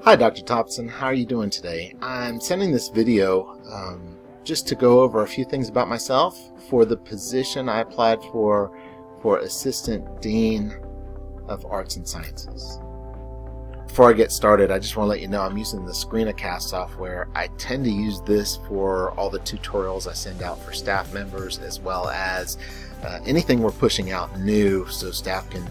Hi, Dr. Thompson. How are you doing today? I'm sending this video just to go over a few things about myself for the position I applied for Assistant Dean of Arts and Sciences. Before I get started, I just want to let you know I'm using the Screencast software. I tend to use this for all the tutorials I send out for staff members, as well as anything we're pushing out new so staff can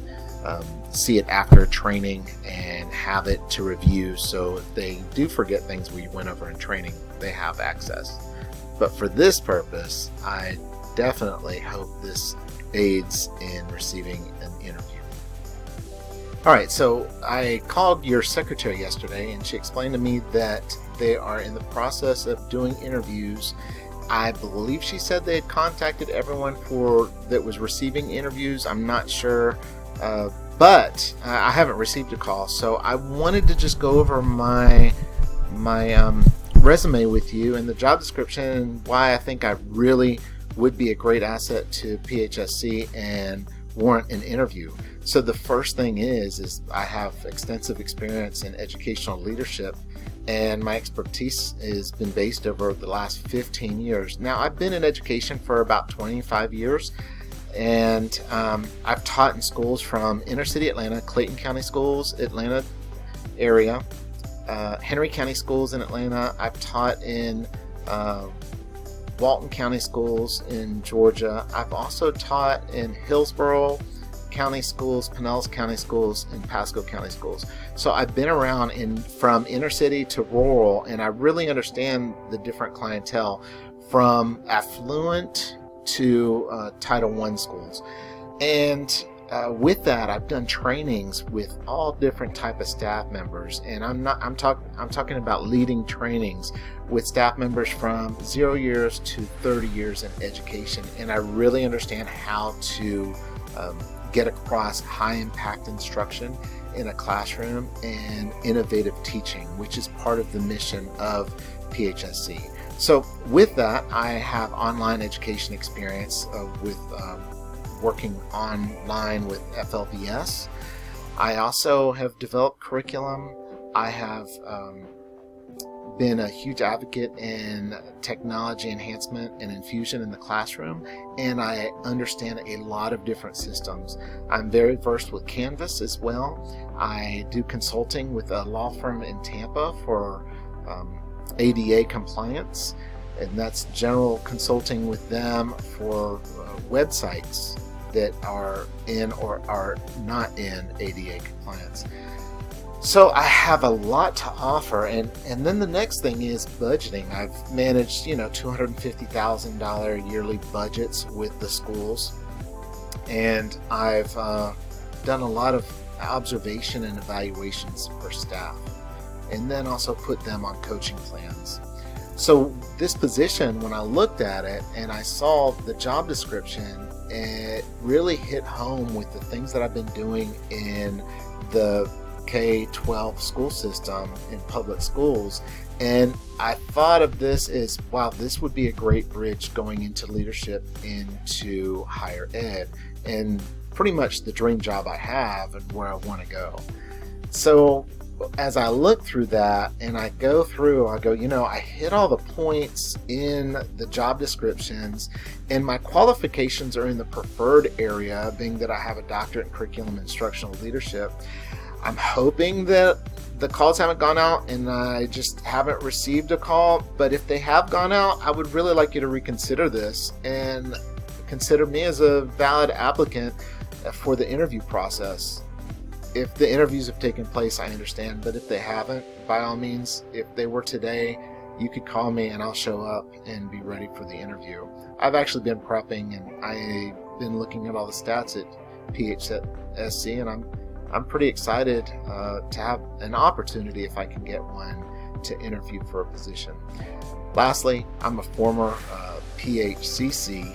see it after training and have it to review, so if they do forget things we went over in training, they have access. But for this purpose, I definitely hope this aids in receiving an interview. Alright, so I called your secretary yesterday and she explained to me that they are in the process of doing interviews. I believe she said they had contacted everyone that was receiving interviews. I'm not sure. But I haven't received a call, so I wanted to just go over my resume with you and the job description and why I think I really would be a great asset to PHSC and warrant an interview. So the first thing is I have extensive experience in educational leadership, and my expertise has been based over the last 15 years. Now, I've been in education for about 25 years. And I've taught in schools from inner city Atlanta, Clayton County Schools, Atlanta area, Henry County Schools in Atlanta. I've taught in Walton County Schools in Georgia. I've also taught in Hillsborough County Schools, Pinellas County Schools, and Pasco County Schools. So I've been around from inner city to rural, and I really understand the different clientele from affluent to Title I schools. And with that, I've done trainings with all different type of staff members, and I'm talking about leading trainings with staff members from 0 years to 30 years in education, and I really understand how to get across high impact instruction in a classroom and innovative teaching, which is part of the mission of PHSC. So with that, I have online education experience with working online with FLVS. I also have developed curriculum. I have been a huge advocate in technology enhancement and infusion in the classroom, and I understand a lot of different systems. I'm very versed with Canvas as well. I do consulting with a law firm in Tampa for ADA compliance, and that's general consulting with them for websites that are in or are not in ADA compliance. So I have a lot to offer, and then the next thing is budgeting. I've managed $250,000 yearly budgets with the schools, and I've done a lot of observation and evaluations for staff, and then also put them on coaching plans. So this position, when I looked at it and I saw the job description, it really hit home with the things that I've been doing in the K-12 school system in public schools. And I thought of this as, wow, this would be a great bridge going into leadership into higher ed, and pretty much the dream job I have and where I want to go. So as I look through that and I go, I hit all the points in the job descriptions, and my qualifications are in the preferred area, being that I have a doctorate in curriculum instructional leadership. I'm hoping that the calls haven't gone out and I just haven't received a call, but if they have gone out, I would really like you to reconsider this and consider me as a valid applicant for the interview process. If the interviews have taken place, I understand, but if they haven't, by all means, if they were today, you could call me and I'll show up and be ready for the interview. I've actually been prepping, and I've been looking at all the stats at PHSC, and I'm pretty excited to have an opportunity, if I can get one, to interview for a position. Lastly, I'm a former PHCC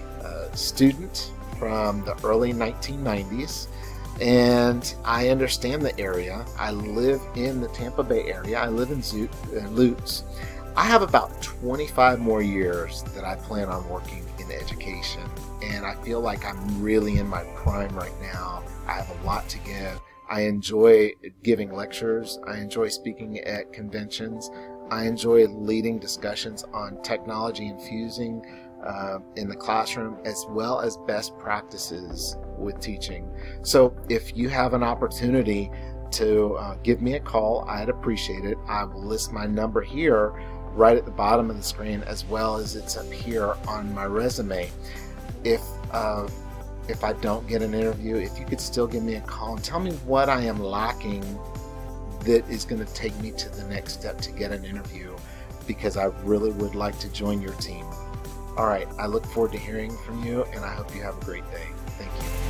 student from the early 1990s. And I understand the area. I live in the Tampa Bay area. I live in Lutz. I have about 25 more years that I plan on working in education, and I feel like I'm really in my prime right now. I have a lot to give. I enjoy giving lectures. I enjoy speaking at conventions. I enjoy leading discussions on technology infusing in the classroom, as well as best practices with teaching. So if you have an opportunity to give me a call, I'd appreciate it. I will list my number here right at the bottom of the screen, as well as it's up here on my resume. If I don't get an interview, if you could still give me a call and tell me what I am lacking that is going to take me to the next step to get an interview, because I really would like to join your team. All right, I look forward to hearing from you, and I hope you have a great day. Thank you.